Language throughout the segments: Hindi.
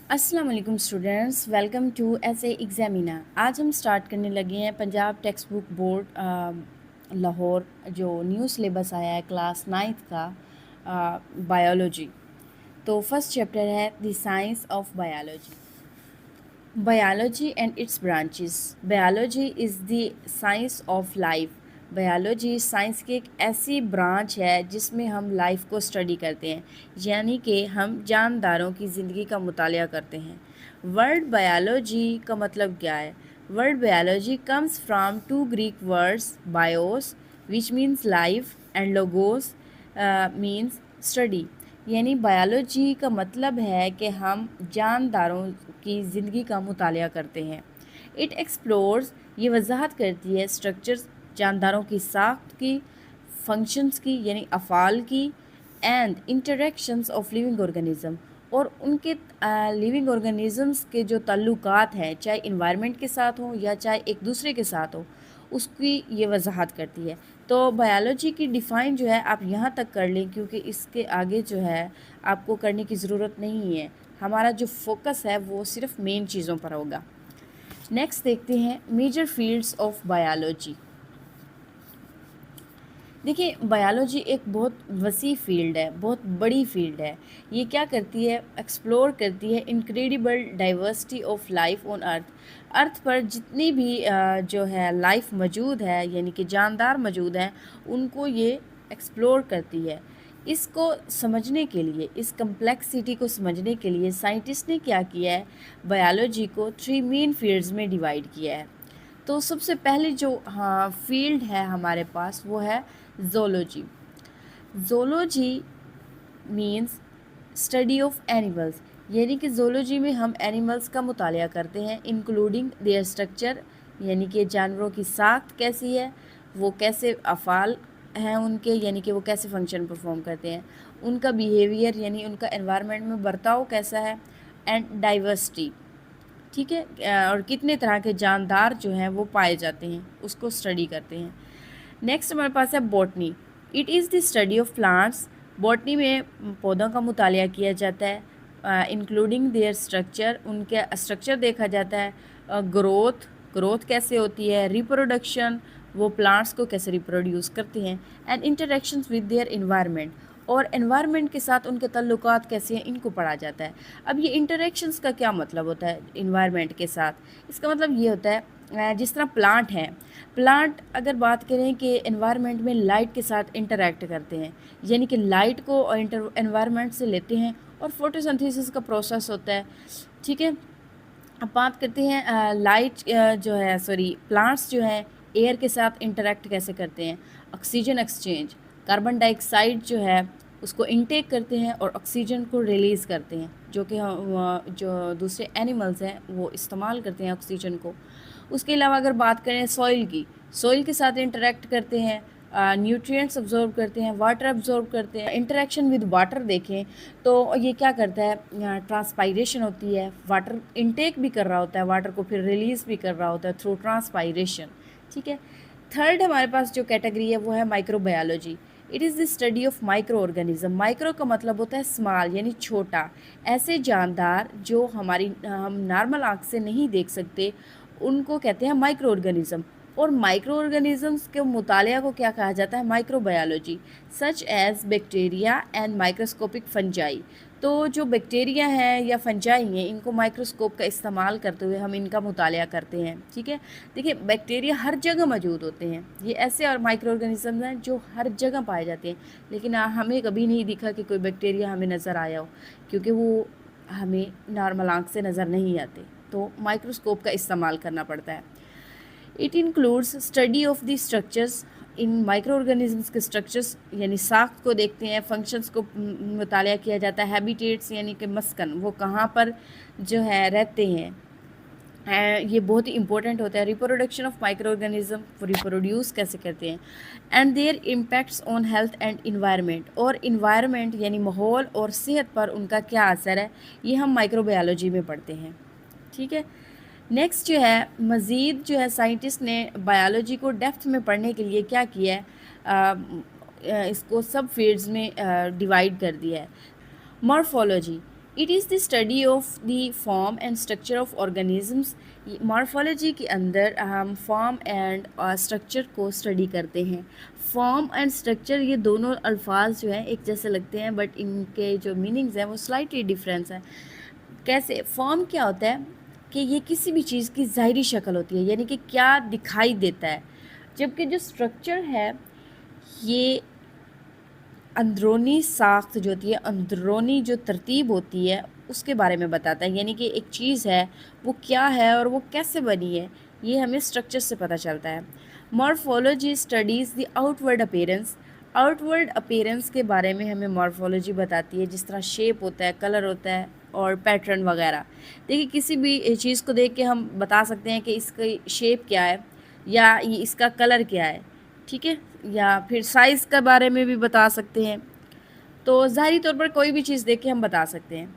अस्सलाम वालेकुम स्टूडेंट्स, वेलकम टू एसए एग्जामिना। आज हम स्टार्ट करने लगे हैं Punjab text book board Lahore जो न्यू सिलेबस आया है क्लास 9th का बायोलॉजी। तो फर्स्ट चैप्टर है the science of biology. Biology and its branches. Biology is the science of life. Biology science की एक ऐसी ब्रांच है जिसमें हम लाइफ को स्टडी करते हैं, यानी कि हम जानदारों की ज़िंदगी का मुतालिया करते हैं। वर्ड बायोलॉजी का मतलब क्या है? Word biology comes from to Greek words BIOS which means life and logos means study. यानी बायोलॉजी का मतलब है कि हम जानदारों की ज़िंदगी का मुतालिया करते हैं। इट एक्सप्लोर्स, ये वजाहत करती है स्ट्रक्चर्स, जानदारों की साख्त की, फंक्शंस की यानी अफ़ाल की, and interactions of living organism, और उनके लिविंग ऑर्गेनिज़म्स के जो ताल्लुकात हैं, चाहे इन्वायरमेंट के साथ हों या चाहे एक दूसरे के साथ हो, उसकी ये वजाहत करती है। तो बायोलॉजी की डिफ़ाइन जो है आप यहाँ तक कर लें, क्योंकि इसके आगे जो है आपको करने की ज़रूरत नहीं है। हमारा जो फोकस है वो सिर्फ मेन चीज़ों पर होगा। नेक्स्ट देखते हैं मेजर फील्ड्स ऑफ बायोलॉजी। देखिए, बायोलॉजी एक बहुत वसी फील्ड है, बहुत बड़ी फील्ड है। ये क्या करती है? एक्सप्लोर करती है incredible diversity of life on Earth. Earth पर जितनी भी जो है लाइफ मौजूद है, यानी कि जानदार मौजूद हैं, उनको ये एक्सप्लोर करती है। इसको समझने के लिए, इस कम्प्लेक्सिटी को समझने के लिए साइंटिस्ट ने क्या किया है? बायोलॉजी को 3 मेन फील्ड्स में डिवाइड किया है। तो सबसे पहले जो फील्ड है हमारे पास वो है zoology. Zoology means study of animals, यानी कि ज़ूलॉजी में हम एनिमल्स का मुतालिया करते हैं, इंक्लूडिंग देयर स्ट्रक्चर, यानी कि जानवरों की साख्त कैसी है, वो कैसे अफ़ाल हैं उनके, यानी कि वो कैसे फंक्शन परफॉर्म करते हैं, उनका बिहेवियर यानी उनका एनवायरनमेंट में बर्ताव कैसा है, एंड डाइवर्सिटी, ठीक है, और कितने तरह के जानदार जो हैं वो पाए जाते हैं, उसको स्टडी करते हैं। नेक्स्ट हमारे पास है botany. It is the study of plants. Botany में पौधों का मुतालिया किया जाता है, इंक्लूडिंग देयर स्ट्रक्चर, उनके स्ट्रक्चर देखा जाता है, ग्रोथ, ग्रोथ कैसे होती है, रिप्रोडक्शन, वो प्लांट्स को कैसे रिप्रोड्यूस करते हैं, and interactions with their environment, और एनवायरनमेंट के साथ उनके ताल्लुकात कैसे हैं, इनको पढ़ा जाता है। अब ये इंटरेक्शंस का क्या मतलब होता है इन्वायरमेंट के साथ? इसका मतलब ये होता है जिस तरह प्लांट हैं, प्लांट अगर बात करें कि एनवायरनमेंट में लाइट के साथ इंटरेक्ट करते हैं, यानी कि लाइट को एनवायरनमेंट से लेते हैं और फोटोसिंथेसिस का प्रोसेस होता है, ठीक है। अब बात करते हैं लाइट जो है सॉरी प्लांट्स जो हैं एयर के साथ इंटरेक्ट कैसे करते हैं, ऑक्सीजन एक्सचेंज, कार्बन डाइऑक्साइड जो है उसको इनटेक करते हैं और ऑक्सीजन को रिलीज़ करते हैं, जो कि जो दूसरे एनिमल्स हैं वो इस्तेमाल करते हैं ऑक्सीजन को। उसके अलावा अगर बात करें सॉइल की, सॉइल के साथ इंटरेक्ट करते हैं, न्यूट्रिएंट्स अब्जॉर्ब करते हैं, वाटर अब्जॉर्ब करते हैं। इंटरेक्शन विद वाटर देखें तो ये क्या करता है, ट्रांसपायरेशन होती है, वाटर इनटेक भी कर रहा होता है, वाटर को फिर रिलीज़ भी कर रहा होता है थ्रू ट्रांसपायरेशन, ठीक है। थर्ड हमारे पास जो कैटेगरी है वो है microbiology. It is the study of micro organism. Micro का मतलब होता है स्मॉल, यानी छोटा, ऐसे जानदार जो हम नॉर्मल आँख से नहीं देख सकते, उनको कहते हैं माइक्रो ऑर्गेनिज्म। और माइक्रो ऑर्गेनिजम्स के मुतालिया को क्या कहा जाता है? Microbiology. Such as bacteria and microscopic fungi. तो जो बैक्टीरिया हैं या फंजाई हैं, इनको माइक्रोस्कोप का इस्तेमाल करते हुए हम इनका मुतालिया करते हैं, ठीक है। देखिए, बैक्टीरिया हर जगह मौजूद होते हैं, ये ऐसे और माइक्रो ऑर्गेनिजम्स हैं जो हर जगह पाए जाते हैं, लेकिन हमें कभी नहीं दिखा कि कोई बैक्टीरिया हमें नज़र आया हो, क्योंकि वो हमें नॉर्मल आँख से नज़र नहीं आते, तो माइक्रोस्कोप का इस्तेमाल करना पड़ता है। It includes study of the structures. In micro organisms के स्ट्रक्चर्स यानी साख्त को देखते हैं, फंक्शंस को मुतालिया किया जाता है, हैबिटेट्स यानी कि मस्कन, वो कहाँ पर जो है रहते हैं, ये बहुत ही इंपॉर्टेंट होता है। रिप्रोडक्शन ऑफ माइक्रो ऑर्गेनिज्म, वो रिप्रोड्यूस कैसे करते हैं, and their impacts on health and environment, और इन्वायरमेंट यानी माहौल और सेहत पर उनका क्या असर है, ये हम माइक्रोबायोलॉजी में पढ़ते हैं, ठीक है। नेक्स्ट जो है मज़ीद जो है साइंटिस्ट ने बायोलॉजी को डेप्थ में पढ़ने के लिए क्या किया है, इसको सब फील्ड्स में डिवाइड कर दिया है। Morphology, it is the study of the form and structure of organisms. Morphology के अंदर हम फॉर्म एंड स्ट्रक्चर को स्टडी करते हैं। फॉर्म एंड स्ट्रक्चर ये दोनों अल्फाज जो हैं एक जैसे लगते हैं, बट इनके जो मीनिंग्स हैं वो स्लाइटली डिफरेंस है। कैसे? फॉर्म क्या होता है कि ये किसी भी चीज़ की ज़ाहिरी शक्ल होती है, यानी कि क्या दिखाई देता है, जबकि जो स्ट्रक्चर है ये अंदरूनी साख्त जो होती है, अंदरूनी जो तरतीब होती है उसके बारे में बताता है, यानी कि एक चीज़ है वो क्या है और वो कैसे बनी है, ये हमें स्ट्रक्चर से पता चलता है। Morphology studies the outward appearance. Outward appearance के बारे में हमें मॉर्फोलॉजी बताती है, जिस तरह शेप होता है, कलर होता है और पैटर्न वगैरह। देखिए, किसी भी चीज़ को देख के हम बता सकते हैं कि इसकी शेप क्या है या ये इसका कलर क्या है, ठीक है, या फिर साइज़ के बारे में भी बता सकते हैं। तो ज़ाहिरी तौर पर कोई भी चीज़ देख के हम बता सकते हैं।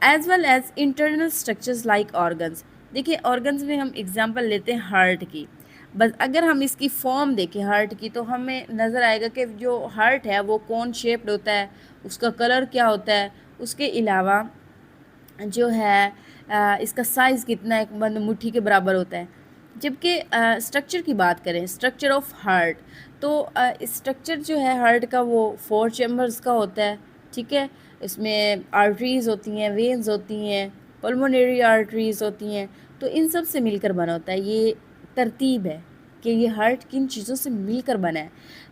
As well as internal structures like organs. देखिए, ऑर्गन्स में हम एग्जांपल लेते हैं हार्ट की। बस अगर हम इसकी फॉर्म देखें हार्ट की, तो हमें नज़र आएगा कि जो हार्ट है वो कौन शेप्ड होता है, उसका कलर क्या होता है, उसके अलावा जो है इसका साइज़ कितना है, बंद मुट्ठी के बराबर होता है। जबकि स्ट्रक्चर की बात करें, स्ट्रक्चर ऑफ हार्ट, तो स्ट्रक्चर जो है हार्ट का वो 4 चैम्बर्स का होता है, ठीक है। इसमें आर्टरीज़ होती हैं, वेन्स होती हैं, पल्मोनरी आर्टरीज़ होती हैं, तो इन सब से मिलकर बना होता है। ये तरतीब है कि ये हार्ट किन चीज़ों से मिलकर बना है,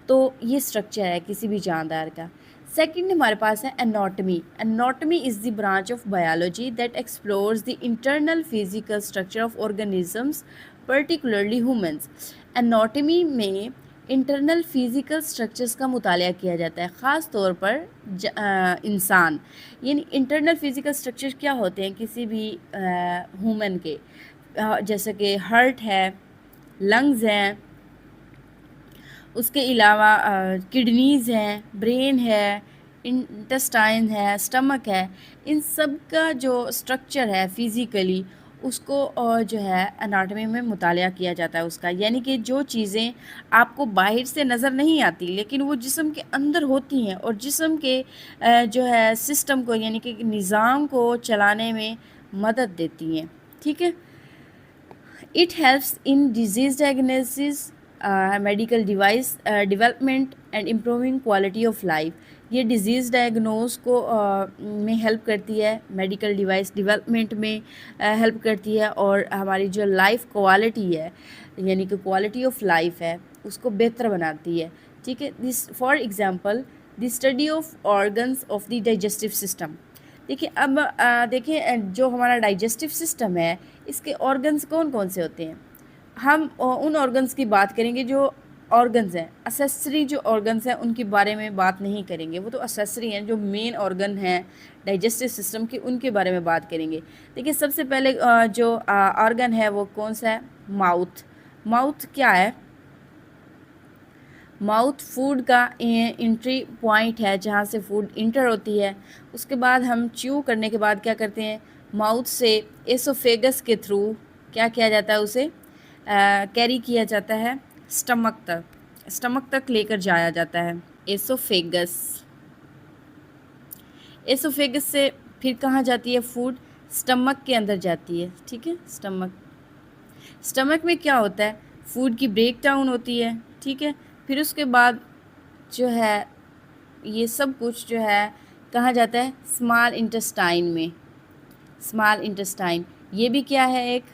तो ये स्ट्रक्चर है किसी भी जानदार का। सेकंड हमारे पास है anatomy. Anatomy is the branch of biology that explores the internal physical structure of organisms, particularly humans. Anatomy में इंटरनल फिजिकल स्ट्रक्चर्स का मुतालिया किया जाता है, ख़ास तौर पर इंसान। यानी इंटरनल फिजिकल स्ट्रक्चर क्या होते हैं किसी भी ह्यूमन के, जैसे कि हार्ट है, लंग्स हैं, उसके अलावा किडनीज़ हैं, ब्रेन है, इंटेस्टाइन है, स्टमक है। इन सब का जो स्ट्रक्चर है फिज़िकली, उसको जो है एनाटॉमी में मुतालिया किया जाता है उसका। यानी कि जो चीज़ें आपको बाहर से नज़र नहीं आती लेकिन वो जिस्म के अंदर होती हैं और जिस्म के जो है सिस्टम को, यानी कि निज़ाम को चलाने में मदद देती हैं, ठीक है। It helps in disease diagnosis, medical device development and improving quality of life. ये डिज़ीज़ डायग्नोस को में हेल्प करती है, मेडिकल डिवाइस डेवलपमेंट में हेल्प करती है, और हमारी जो लाइफ क्वालिटी है, यानी कि क्वालिटी ऑफ लाइफ है, उसको बेहतर बनाती है, ठीक है। This for example the study of organs of the digestive system. देखिए, अब देखिए जो हमारा डाइजेस्टिव सिस्टम है, इसके ऑर्गन्स कौन कौन से होते हैं। हम उन ऑर्गन्स की बात करेंगे जो ऑर्गन्स हैं, असेसरी जो ऑर्गन्स हैं उनके बारे में बात नहीं करेंगे, वो तो असेसरी हैं। जो मेन ऑर्गन हैं डाइजेस्टिव सिस्टम के, उनके बारे में बात करेंगे। देखिए, सबसे पहले जो ऑर्गन है वो कौन सा है? माउथ। माउथ क्या है? माउथ फूड का एंट्री पॉइंट है, जहाँ से फूड इंटर होती है। उसके बाद हम च्यू करने के बाद क्या करते हैं, माउथ से एसोफेगस के थ्रू क्या किया जाता है, उसे कैरी किया जाता है स्टमक तक, स्टमक तक लेकर जाया जाता है। एसोफेगस, एसोफेगस से फिर कहाँ जाती है फूड? स्टमक के अंदर जाती है, ठीक है। स्टमक, स्टमक में क्या होता है? फूड की ब्रेक डाउन होती है, ठीक है। फिर उसके बाद जो है ये सब कुछ जो है कहाँ जाता है? स्मॉल इंटेस्टाइन में। स्मॉल इंटेस्टाइन ये भी क्या है? एक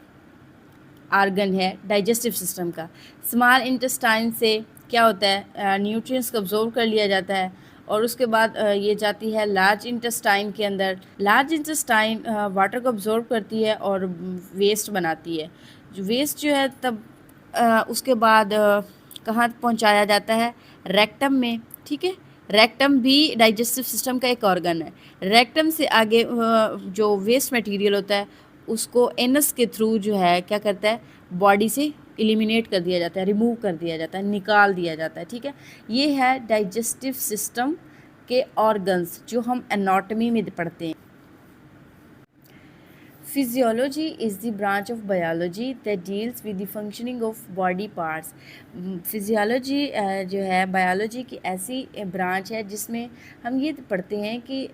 आर्गन है डाइजेस्टिव सिस्टम का। स्मॉल इंटेस्टाइन से क्या होता है? न्यूट्रिएंट्स को अब्जॉर्व कर लिया जाता है, और उसके बाद ये जाती है लार्ज इंटेस्टाइन के अंदर। लार्ज इंटेस्टाइन वाटर को अब्जॉर्व करती है और वेस्ट बनाती है। जो वेस्ट जो है तब उसके बाद कहाँ पहुँचाया जाता है? रेक्टम में, ठीक है। रेक्टम भी डाइजेस्टिव सिस्टम का एक ऑर्गन है। रेक्टम से आगे जो वेस्ट मटेरियल होता है उसको एनस के थ्रू जो है क्या करता है? बॉडी से एलिमिनेट कर दिया जाता है, रिमूव कर दिया जाता है, निकाल दिया जाता है, ठीक है। ये है डाइजेस्टिव सिस्टम के ऑर्गन्स जो हम एनाटॉमी में पढ़ते हैं। Physiology is the branch of biology that deals with the functioning of body parts. Physiology जो है बायोलॉजी की ऐसी ब्रांच है जिसमें हम ये पढ़ते हैं कि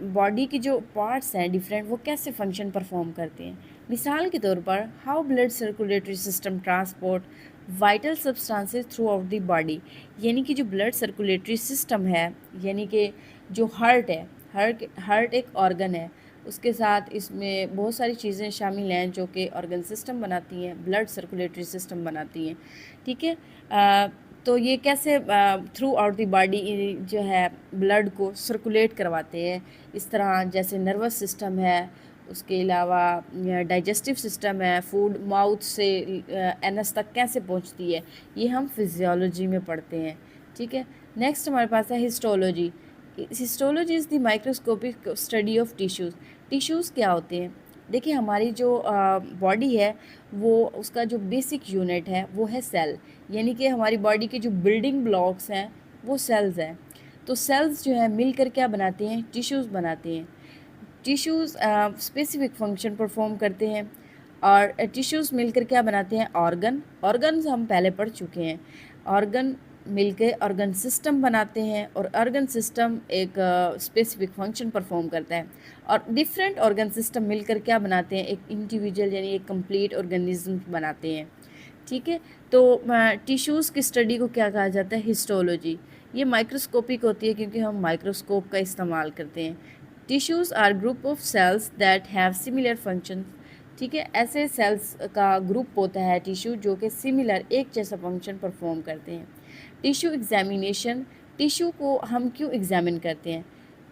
बॉडी के जो पार्ट्स हैं डिफरेंट, वो कैसे फंक्शन परफॉर्म करते हैं। मिसाल के तौर पर how blood circulatory system transport vital substances through out the body, यानी कि जो ब्लड सर्कुलेटरी सिस्टम है, यानी कि जो हार्ट है, हार्ट एक ऑर्गन है, उसके साथ इसमें बहुत सारी चीज़ें शामिल हैं जो कि ऑर्गन सिस्टम बनाती हैं, ब्लड सर्कुलेटरी सिस्टम बनाती हैं। ठीक है, तो ये कैसे थ्रू आउट द बॉडी जो है ब्लड को सर्कुलेट करवाते हैं, इस तरह जैसे नर्वस सिस्टम है, उसके अलावा डाइजेस्टिव सिस्टम है, फूड माउथ से एनस तक कैसे पहुंचती है, ये हम फिजियोलॉजी में पढ़ते हैं। ठीक है, नेक्स्ट हमारे पास है histology. Histology is the microscopic study of tissues. Tissues क्या होते हैं? देखिए, हमारी जो बॉडी है, वो उसका जो बेसिक यूनिट है वो है सेल, यानी कि हमारी बॉडी के जो बिल्डिंग ब्लॉक्स हैं वो सेल्स हैं। तो सेल्स जो है मिलकर क्या बनाते हैं? टिश्यूज़ बनाते हैं। टिश्यूज़ स्पेसिफिक फंक्शन परफॉर्म करते हैं, और टिश्यूज़ मिलकर क्या बनाते हैं? ऑर्गन्स हम पहले पढ़ चुके हैं। ऑर्गन मिलकर ऑर्गन सिस्टम बनाते हैं, और ऑर्गन सिस्टम एक स्पेसिफिक फंक्शन परफॉर्म करता है, और डिफरेंट ऑर्गन सिस्टम मिलकर क्या बनाते हैं? एक इंडिविजुअल यानी एक कंप्लीट ऑर्गेनिज्म बनाते हैं। ठीक है, तो टिश्यूज़ की स्टडी को क्या कहा जाता है? हिस्टोलॉजी। ये माइक्रोस्कोपिक होती है क्योंकि हम माइक्रोस्कोप का इस्तेमाल करते हैं। Tissues are group of cells that have similar function. ठीक है, ऐसे सेल्स का ग्रुप होता है टिश्यू जो कि सिमिलर, एक जैसा फंक्शन परफॉर्म करते हैं। टिश्यू एग्जामिनेशन, टिश्यू को हम क्यों एग्जामिन करते हैं?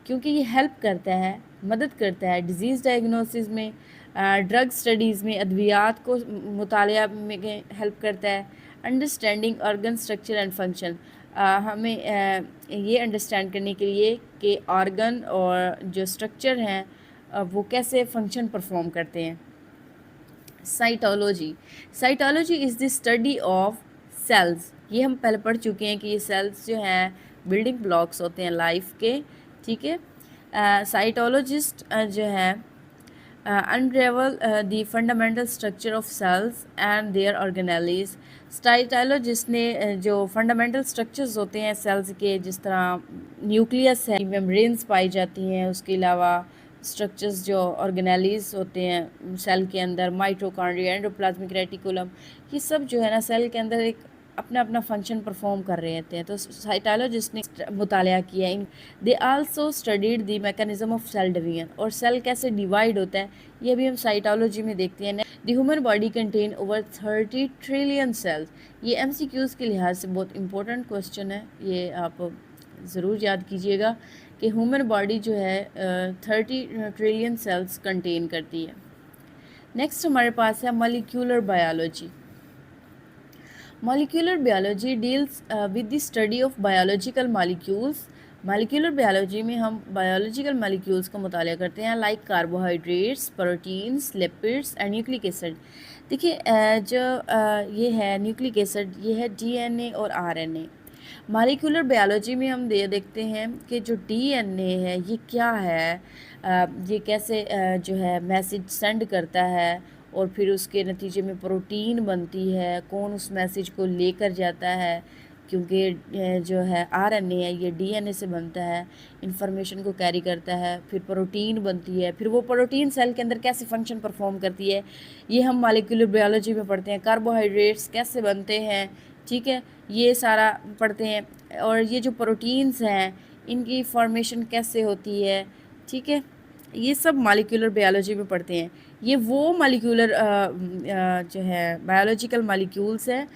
क्योंकि ये हेल्प करता है, मदद करता है डिजीज़ डायग्नोसिस में, ड्रग स्टडीज़ में, अद्वियात को मुतालिया में हेल्प करता है, understanding organ structure and function, हमें ये अंडरस्टैंड करने के लिए कि ऑर्गन और जो स्ट्रक्चर हैं वो कैसे फंक्शन परफॉर्म करते हैं। Cytology, cytology is the study of cells. ये हम पहले पढ़ चुके हैं कि ये सेल्स जो हैं बिल्डिंग ब्लॉक्स होते हैं लाइफ के। ठीक है, साइटोलॉजिस्ट जो है unravel the fundamental structure of cells and their organelles। साइटोलॉजिस्ट ने जो फंडामेंटल स्ट्रक्चर्स होते हैं सेल्स के, जिस तरह न्यूक्लियस है, मेम्ब्रेन्स पाई जाती हैं, उसके अलावा स्ट्रक्चर्स जो ऑर्गेनेलीज होते हैं सेल के अंदर, माइटोकॉन्ड्रिया, एंडोप्लाज्मिक रेटिकुलम, ये सब जो है ना सेल के अंदर एक अपना अपना फंक्शन परफॉर्म कर रहे होते हैं। तो साइटोलॉजिस्ट ने मुतालिया किया इन। They also studied the mechanism of cell division, और सेल कैसे डिवाइड होता है ये भी हम साइटोलॉजी में देखते हैं। The human body contain over 30 trillion cells. ये MCQs के लिहाज से बहुत इंपॉर्टेंट क्वेश्चन है, ये आप ज़रूर याद कीजिएगा कि ह्यूमन बॉडी जो है 30 ट्रिलियन सेल्स कंटेन करती है। नेक्स्ट हमारे पास है molecular biology. Molecular biology deals with the study of biological molecules। Molecular biology में हम biological molecules का मुताला करते हैं, like carbohydrates, proteins, lipids and nucleic acid. देखिए, जो ये है न्यूक्लिक एसिड, ये है DNA और RNA। मॉलिक्यूलर बायोलॉजी में हम देखते हैं कि जो DNA है ये क्या है, ये कैसे जो है मैसेज सेंड करता है, और फिर उसके नतीजे में प्रोटीन बनती है, कौन उस मैसेज को लेकर जाता है, क्योंकि जो है RNA है ये DNA से बनता है, इंफॉर्मेशन को कैरी करता है, फिर प्रोटीन बनती है, फिर वो प्रोटीन सेल के अंदर कैसे फंक्शन परफॉर्म करती है ये हम मॉलिक्यूलर बायोलॉजी में पढ़ते हैं। कार्बोहाइड्रेट्स कैसे बनते हैं, ठीक है, ये सारा पढ़ते हैं। और ये जो प्रोटीन्स हैं इनकी फॉर्मेशन कैसे होती है, ठीक है, ये सब मॉलिक्यूलर बायोलॉजी में पढ़ते हैं। ये वो मॉलिक्यूलर जो है बायोलॉजिकल मॉलिक्यूल्स हैं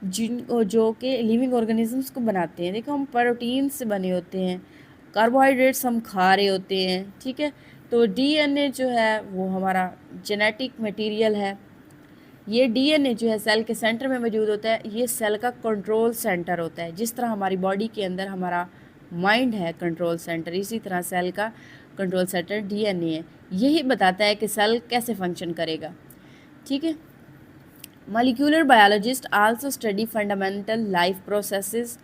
जो कि लिविंग ऑर्गेनिजम्स को बनाते हैं। देखो, हम प्रोटीन से बने होते हैं, कार्बोहाइड्रेट्स हम खा रहे होते हैं, ठीक है। तो DNA जो है वो हमारा जेनेटिक मटेरियल है। ये DNA जो है सेल के सेंटर में मौजूद होता है, ये सेल का कंट्रोल सेंटर होता है। जिस तरह हमारी बॉडी के अंदर हमारा माइंड है कंट्रोल सेंटर, इसी तरह सेल का कंट्रोल सेंटर DNA है। यही बताता है कि सेल कैसे फंक्शन करेगा, ठीक है। Molecular biologist also study fundamental life processes.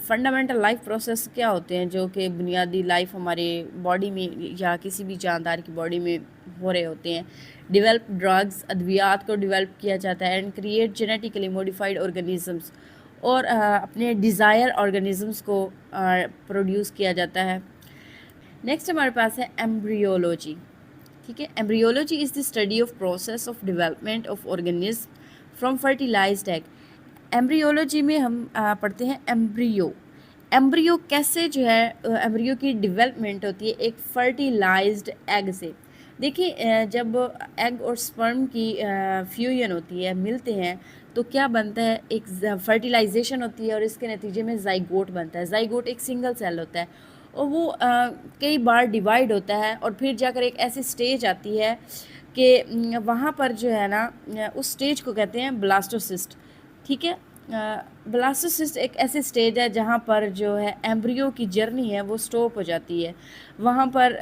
Fundamental life process क्या होते हैं? जो कि बुनियादी लाइफ हमारे बॉडी में या किसी भी जानदार की बॉडी में हो रहे होते हैं। डेवलप ड्रग्स, अद्वियात को डेवलप किया जाता है, and create genetically modified organisms, और अपने डिज़ायर ऑर्गेनिजम्स को प्रोड्यूस किया जाता है। नेक्स्ट हमारे पास है एम्ब्रियोलॉजी। ठीक है, embryology is the study of process of development of organism from fertilized egg. Embryology में हम पढ़ते हैं एम्ब्रियो। एम्ब्रियो कैसे जो है एम्ब्रियो की डेवलपमेंट होती है एक फर्टिलाइज्ड एग से। देखिए जब एग और स्पर्म की फ्यूजन होती है, मिलते हैं, तो क्या बनता है, एक फर्टिलाइजेशन होती है और इसके नतीजे में जाइगोट बनता है। जाइगोट एक सिंगल सेल होता है और वो कई बार डिवाइड होता है और फिर जाकर एक ऐसी स्टेज आती है कि वहाँ पर जो है ना उस स्टेज को कहते हैं ब्लास्टोसिस्ट। ठीक है, ब्लास्टोसिस्ट एक ऐसी स्टेज है जहाँ पर जो है एम्ब्रियो की जर्नी है वो स्टॉप हो जाती है। वहाँ पर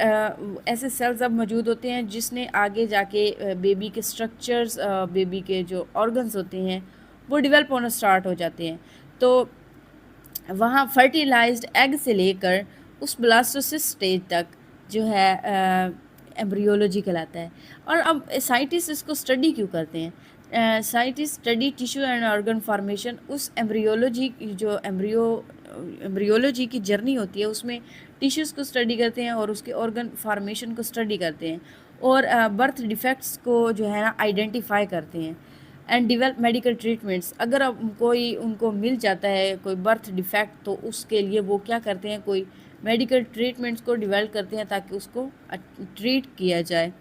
ऐसे सेल्स अब मौजूद होते हैं जिसने आगे जाके बेबी के स्ट्रक्चर्स, बेबी के जो ऑर्गन्स होते हैं वो डेवलप होना स्टार्ट हो जाते हैं। तो वहाँ फर्टिलाइज्ड एग से लेकर उस ब्लास्टोसिस्ट स्टेज तक जो है एम्ब्रियोलॉजी कहलाता है। और अब साइंटिस्ट इसको स्टडी क्यों करते हैं? Scientist study tissue and organ formation. उस एम्ब्रियोलॉजी की जो एम्ब्रियोलॉजी की जर्नी होती है उसमें टिश्यूज़ को स्टडी करते हैं और उसके ऑर्गन फॉर्मेशन को स्टडी करते हैं और बर्थ डिफेक्ट्स को जो है ना आइडेंटिफाई करते हैं एंड डिवेल्प मेडिकल ट्रीटमेंट्स। अगर अब कोई उनको मिल जाता है कोई बर्थ डिफेक्ट तो उसके लिए वो क्या करते हैं, कोई मेडिकल ट्रीटमेंट्स को डिवेल्प करते हैं ताकि उसको ट्रीट किया जाए।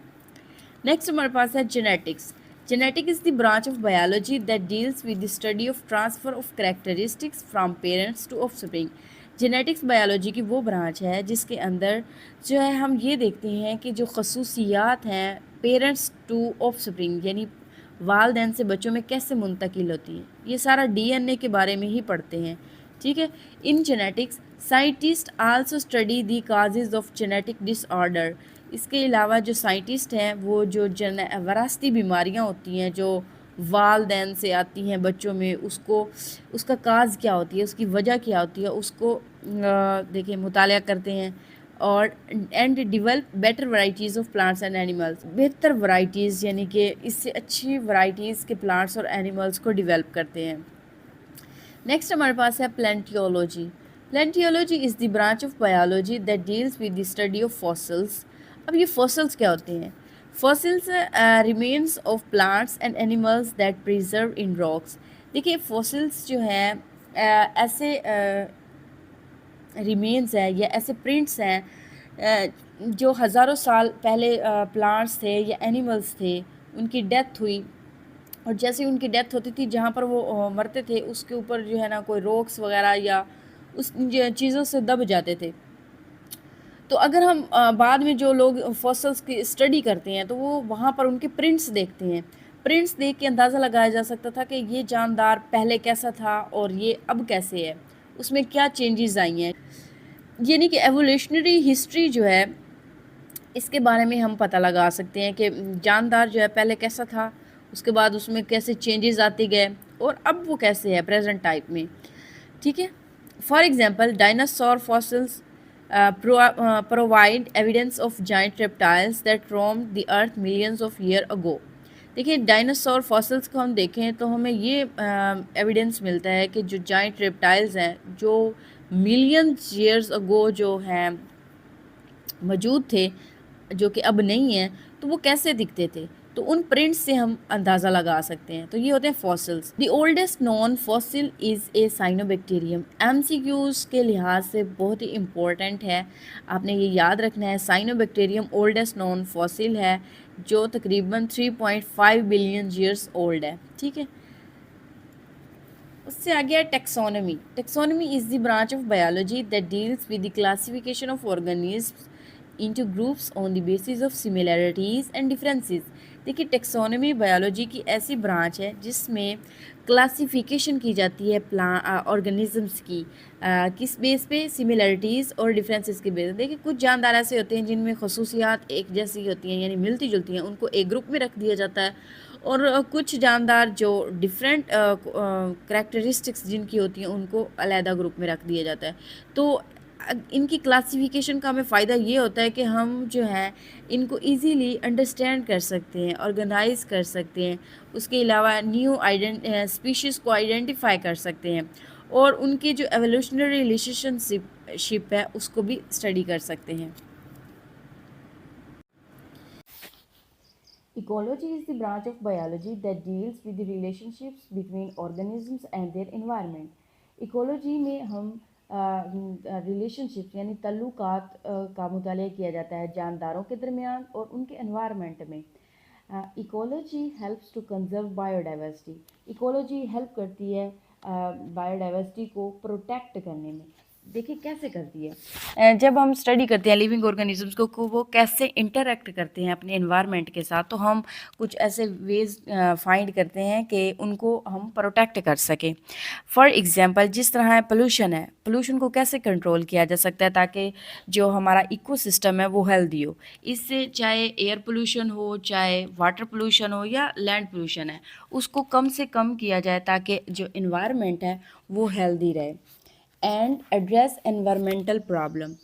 नेक्स्ट हमारे पास है genetics. Genetic is the branch of biology that deals with the study of transfer of characteristics from parents to offspring. Genetics biology की वो ब्रांच है जिसके अंदर जो है हम ये देखते हैं कि जो खसूसियात हैं पेरेंट्स टू ऑफस्प्रिंग यानी वालदैन से बच्चों में कैसे मुंतकिल होती है, ये सारा डीएनए के बारे में ही पढ़ते हैं। ठीक है, in genetics scientist also study the causes of genetic disorder. इसके अलावा जो साइंटिस्ट हैं वो जो वरासती बीमारियां होती हैं जो वालदैन से आती हैं बच्चों में, उसको उसका काज क्या होती है, उसकी वजह क्या होती है, उसको देखिए मुताला करते हैं और and develop better varieties of plants and animals. बेहतर वैरायटीज़ यानी कि इससे अच्छी वैरायटीज़ के प्लांट्स और एनिमल्स को डिवेल्प करते हैं। नेक्स्ट हमारे पास है palaeontology. Palaeontology is the branch of biology that deals with the study of fossils. अब ये फॉसिल्स क्या होते हैं? Fossils remains of plants and animals that preserve in rocks. देखिए फॉसिल्स जो हैं ऐसे रिमेन्स हैं या ऐसे प्रिंट्स हैं जो हज़ारों साल पहले प्लांट्स थे या एनिमल्स थे, उनकी डेथ हुई और जैसे ही उनकी डेथ होती थी जहाँ पर वो मरते थे उसके ऊपर जो है ना कोई रॉक्स वगैरह या उस चीज़ों से दब जाते थे। तो अगर हम बाद में जो लोग फॉसिल्स की स्टडी करते हैं तो वो वहाँ पर उनके प्रिंट्स देखते हैं। प्रिंट्स देख के अंदाज़ा लगाया जा सकता था कि ये जानदार पहले कैसा था और ये अब कैसे है, उसमें क्या चेंजेस आई हैं। यानी कि एवोल्यूशनरी हिस्ट्री जो है इसके बारे में हम पता लगा सकते हैं कि जानदार जो है पहले कैसा था, उसके बाद उसमें कैसे चेंजेस आते गए और अब वो कैसे है प्रेजेंट टाइप में। ठीक है, for example dinosaur fossils provide evidence of giant reptiles that roamed the earth millions of year ago. देखिए डायनासोर फॉसिल्स को हम देखें तो हमें ये एविडेंस मिलता है कि जो जाइंट रेप्टाइल्स हैं जो मिलियंस ईयर्स अगो जो हैं मौजूद थे, जो कि अब नहीं है, तो वो कैसे दिखते थे, तो उन प्रिंट्स से हम अंदाज़ा लगा सकते हैं। तो ये होते हैं fossils. The oldest non fossil is a cyanobacterium. MCQs के लिहाज से बहुत ही इम्पोर्टेंट है, आपने ये याद रखना है। साइनोबैक्टीरियम ओल्डेस्ट नॉन फॉसिल है जो तकरीबन 3.5 बिलियन ईयर्स ओल्ड है। ठीक है, उससे आगे है taxonomy. Taxonomy is the branch of biology that deals with the classification of organisms into groups on the basis of similarities and differences। देखिए टेक्सोनमी बायोलॉजी की ऐसी ब्रांच है जिसमें क्लासिफिकेशन की जाती है ऑर्गेनिजम्स की किस बेस पे, सिमिलरिटीज़ और डिफरेंसेस के बेस। देखिए कुछ जानदार ऐसे होते हैं जिनमें खसूसियात एक जैसी होती हैं यानी मिलती जुलती हैं, उनको एक ग्रुप में रख दिया जाता है और कुछ जानदार जो डिफरेंट करैक्टरिस्टिक्स जिनकी होती हैं उनको अलहदा ग्रुप में रख दिया जाता है। तो इनकी क्लासिफिकेशन का हमें फ़ायदा ये होता है कि हम जो है इनको इजीली अंडरस्टैंड कर सकते हैं, ऑर्गेनाइज कर सकते हैं, उसके अलावा न्यू स्पीशीज़ को आइडेंटिफाई कर सकते हैं और उनकी जो एवोल्यूशनरी रिलेशनशिप है उसको भी स्टडी कर सकते हैं। Ecology is the branch of biology that deals with the relationships between organisms and their environment. Ecology में हम रिलेशनशिप यानी ताल्लुकात का मुताला किया जाता है जानदारों के दरमियान और उनके एनवायरनमेंट में। Ecology helps to conserve biodiversity. Ecology help करती है बायोडाइवर्सिटी को प्रोटेक्ट करने में। देखिए कैसे करती है। जब हम स्टडी करते हैं लिविंग ऑर्गेनिजम्स को वो कैसे इंटरेक्ट करते हैं अपने एनवायरनमेंट के साथ, तो हम कुछ ऐसे वेज फाइंड करते हैं कि उनको हम प्रोटेक्ट कर सकें। फॉर एग्जांपल जिस तरह है पोल्यूशन को कैसे कंट्रोल किया जा सकता है ताकि जो हमारा इकोसिस्टम है वो हेल्दी हो। इससे चाहे एयर पोल्यूशन हो, चाहे वाटर पोल्यूशन हो या लैंड पोल्यूशन है, उसको कम से कम किया जाए ताकि जो इन्वायरमेंट है वो हेल्दी रहे। And address environmental problem.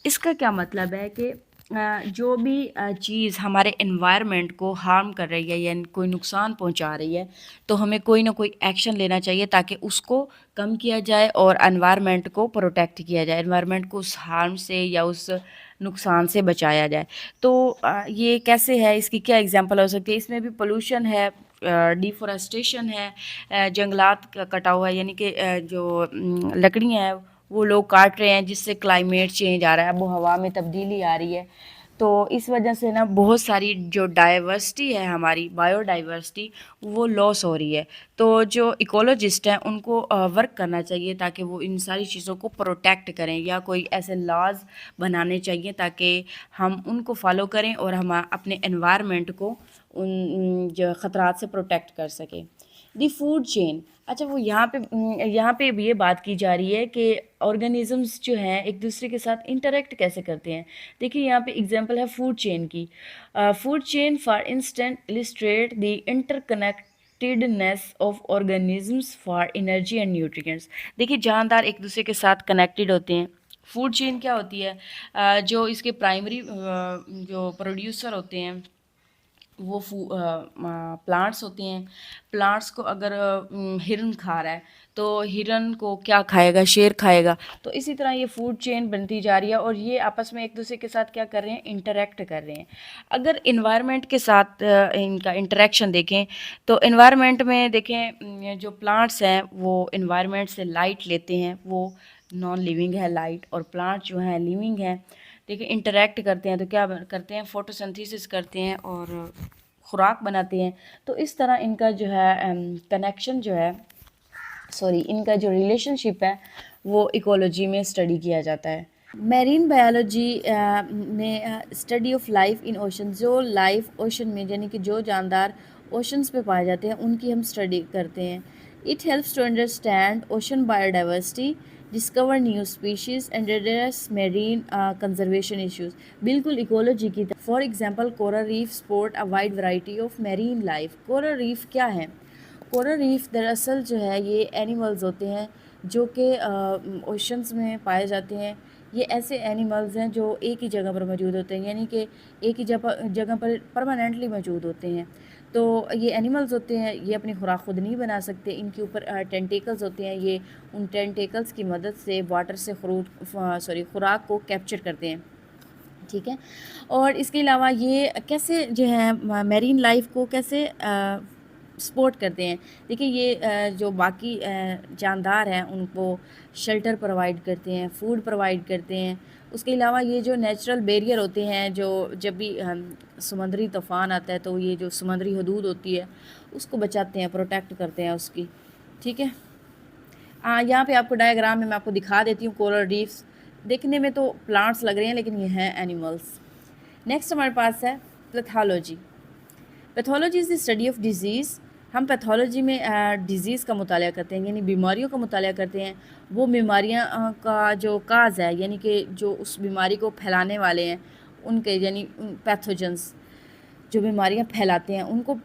इसका क्या मतलब है कि जो भी चीज़ हमारे एनवायरनमेंट को हार्म कर रही है या कोई नुकसान पहुंचा रही है, तो हमें कोई ना कोई एक्शन लेना चाहिए ताकि उसको कम किया जाए और एनवायरनमेंट को प्रोटेक्ट किया जाए, एनवायरनमेंट को उस हार्म से या उस नुकसान से बचाया जाए। तो ये कैसे है, इसकी क्या एग्जांपल हो सकती है। इसमें भी पोल्यूशन है, डिफॉरेस्टेशन है, जंगलात का कटा हुआ है, यानी कि जो लकड़ियाँ हैं वो लोग काट रहे हैं जिससे क्लाइमेट चेंज आ रहा है, वो हवा में तब्दीली आ रही है। तो इस वजह से ना बहुत सारी जो डाइवर्सिटी है हमारी बायोडाइवर्सिटी वो लॉस हो रही है। तो जो इकोलॉजिस्ट हैं उनको वर्क करना चाहिए ताकि वो इन सारी चीज़ों को प्रोटेक्ट करें या कोई ऐसे लॉज बनाने चाहिए ताकि हम उनको फॉलो करें और हम अपने एनवायरनमेंट को उन जो ख़तरात से प्रोटेक्ट कर सकें। दी फूड चेन। अच्छा, वो यहाँ पे भी ये बात की जा रही है कि ऑर्गेनिजम्स जो हैं एक दूसरे के साथ इंटरेक्ट कैसे करते हैं। देखिए यहाँ पे एग्जांपल है फूड चेन की। Food chain for instant illustrate the interconnectedness of organisms for energy and nutrients. देखिए जानदार एक दूसरे के साथ कनेक्टेड होते हैं। फूड चेन क्या होती है, जो इसके प्राइमरी जो प्रोड्यूसर होते हैं वो प्लांट्स होते हैं। प्लांट्स को अगर हिरन खा रहा है तो हिरन को क्या खाएगा, शेर खाएगा। तो इसी तरह ये फूड चेन बनती जा रही है और ये आपस में एक दूसरे के साथ क्या कर रहे हैं, इंटरेक्ट कर रहे हैं। अगर इन्वायरमेंट के साथ इनका इंटरेक्शन देखें तो इन्वायरमेंट में देखें जो प्लांट्स हैं वो इन्वायरमेंट से लाइट लेते हैं, वो नॉन लिविंग है लाइट, और प्लांट जो हैं लिविंग हैं। देखिए इंटरेक्ट करते हैं तो क्या करते हैं, फोटोसिंथेसिस करते हैं और खुराक बनाते हैं। तो इस तरह इनका जो है कनेक्शन जो है इनका जो रिलेशनशिप है वो इकोलॉजी में स्टडी किया जाता है। मैरीन बायोलॉजी में study of life in ocean, जो लाइफ ओशन में यानी कि जो जानदार ओशंस पे पाए जाते हैं उनकी हम स्टडी करते हैं। It helps to understand ocean biodiversity, discover new species and address marine conservation issues. बिल्कुल इकोलॉजी की तरह। For example coral reef support a wide variety of marine life. Coral reef क्या है? कोरल रीफ दरअसल जो है ये एनिमल्स होते हैं जो कि ओशंस में पाए जाते हैं। ये ऐसे एनिमल्स हैं जो एक ही जगह पर मौजूद होते हैं, यानी कि एक ही जगह पर परमानेंटली मौजूद होते हैं। तो ये एनिमल्स होते हैं, ये अपनी खुराक खुद नहीं बना सकते। इनके ऊपर टेंटिकल्स होते हैं, ये उन टेंटिकल्स की मदद से वाटर से खुराक को कैप्चर करते हैं। ठीक है। और इसके अलावा ये कैसे जो है मैरीन लाइफ को कैसे सपोर्ट करते हैं। देखिए ये जो बाकी जानदार हैं उनको शेल्टर प्रोवाइड करते हैं, फूड प्रोवाइड करते हैं। उसके अलावा ये जो नेचुरल बैरियर होते हैं, जो जब भी समुद्री तूफ़ान आता है तो ये जो समुद्री हदूद होती है उसको बचाते हैं, प्रोटेक्ट करते हैं उसकी। ठीक है। यहाँ पे आपको डायग्राम में मैं आपको दिखा देती हूँ। कोरल रीफ्स देखने में तो प्लांट्स लग रहे हैं लेकिन ये हैं एनिमल्स। नेक्स्ट हमारे पास है pathology. Pathology is the study of disease. हम पैथोलॉजी में डिज़ीज़ का मुताला करते हैं, यानी बीमारियों का मुताला करते हैं। वो बीमारियाँ का जो काज है, यानी कि जो उस बीमारी को फैलाने वाले हैं उनके, यानी पैथोजेंस जो बीमारियाँ फैलाते हैं उनको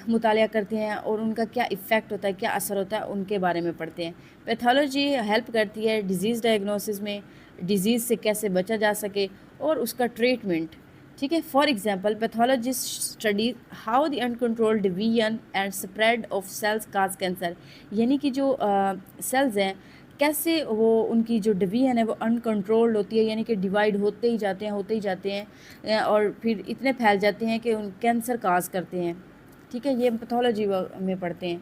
मुताला करते हैं और उनका क्या इफ़ेक्ट होता है, क्या असर होता है, उनके बारे में पढ़ते हैं। पैथोलॉजी हेल्प करती है डिज़ीज़ डायग्नोसिस में, डिज़ीज़ से कैसे बचा जा सके और उसका ट्रीटमेंट। ठीक है। For example pathologist study how the uncontrolled division and spread of cells cause cancer, यानी कि जो सेल्स हैं कैसे वो उनकी जो डिवीजन है वो अनकंट्रोल्ड होती है, यानी कि डिवाइड होते ही जाते हैं और फिर इतने फैल जाते हैं कि उन कैंसर काज करते हैं। ठीक है, ये पैथोलॉजी में पढ़ते हैं।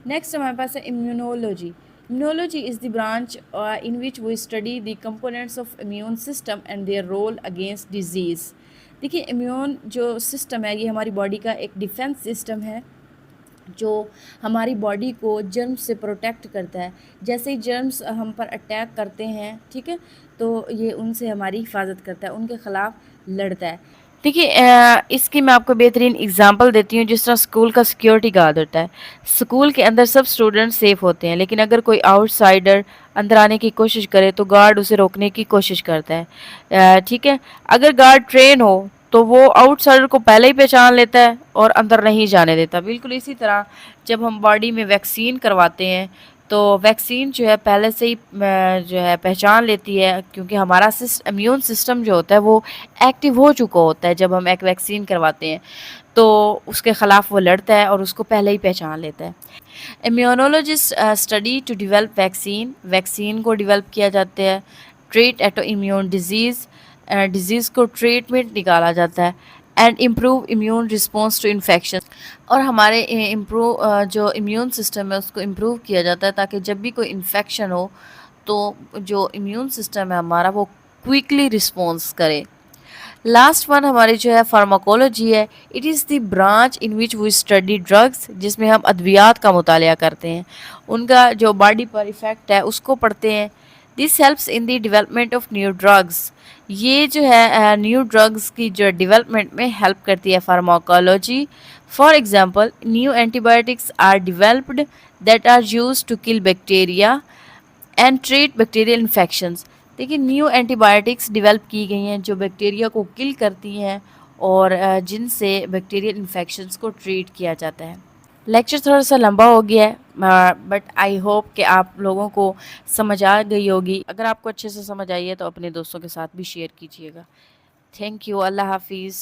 नेक्स्ट हमारे पास है immunology. Immunology is the branch in which we study the components of immune system and their role against disease. देखिए, इम्यून जो सिस्टम है ये हमारी बॉडी का एक डिफेंस सिस्टम है जो हमारी बॉडी को जर्म्स से प्रोटेक्ट करता है। जैसे ही जर्म्स हम पर अटैक करते हैं, ठीक है, तो ये उनसे हमारी हिफाजत करता है, उनके ख़िलाफ़ लड़ता है। देखिए, इसकी मैं आपको बेहतरीन एग्जांपल देती हूँ। जिस तरह स्कूल का सिक्योरिटी गार्ड होता है, स्कूल के अंदर सब स्टूडेंट सेफ होते हैं, लेकिन अगर कोई आउटसाइडर अंदर आने की कोशिश करे तो गार्ड उसे रोकने की कोशिश करता है। ठीक है, अगर गार्ड ट्रेन हो तो वो आउटसाइडर को पहले ही पहचान लेता है और अंदर नहीं जाने देता। बिल्कुल इसी तरह जब हम बॉडी में वैक्सीन करवाते हैं तो वैक्सीन जो है पहले से ही जो है पहचान लेती है, क्योंकि हमारा इम्यून सिस्टम जो होता है वो एक्टिव हो चुका होता है। जब हम एक वैक्सीन करवाते हैं तो उसके ख़िलाफ़ वो लड़ता है और उसको पहले ही पहचान लेता है। Immunologist study to develop vaccine को डिवेल्प किया जाता है। ट्रीट एटो इम्यून डिजीज़ को ट्रीटमेंट निकाला जाता है। And improve immune response to infection, और हमारे जो इम्यून सिस्टम है उसको इम्प्रूव किया जाता है ताकि जब भी कोई इन्फेक्शन हो तो जो इम्यून सिस्टम है हमारा वो क्विकली रिस्पॉन्स करे। लास्ट वन हमारी जो है फार्माकोलॉजी है। It is the branch in which we study drugs, जिसमें हम अद्वियात का मुतालिया करते हैं, उनका जो बॉडी पर इफ़ेक्ट है उसको पढ़ते हैं। This helps in the development of new drugs, ये जो है न्यू ड्रग्स की जो डेवलपमेंट में हेल्प करती है pharmacology. For example, new antibiotics are developed that are used to kill bacteria and treat bacterial infections. देखिए, न्यू एंटीबायोटिक्स डेवलप की गई हैं जो बैक्टीरिया को किल करती हैं और जिनसे बैक्टीरियल इन्फेक्शंस को ट्रीट किया जाता है। लेक्चर थोड़ा सा लंबा हो गया है, बट आई होप कि आप लोगों को समझ आ गई होगी। अगर आपको अच्छे से समझ आई है तो अपने दोस्तों के साथ भी शेयर कीजिएगा। Thank you. अल्लाह हाफिज़।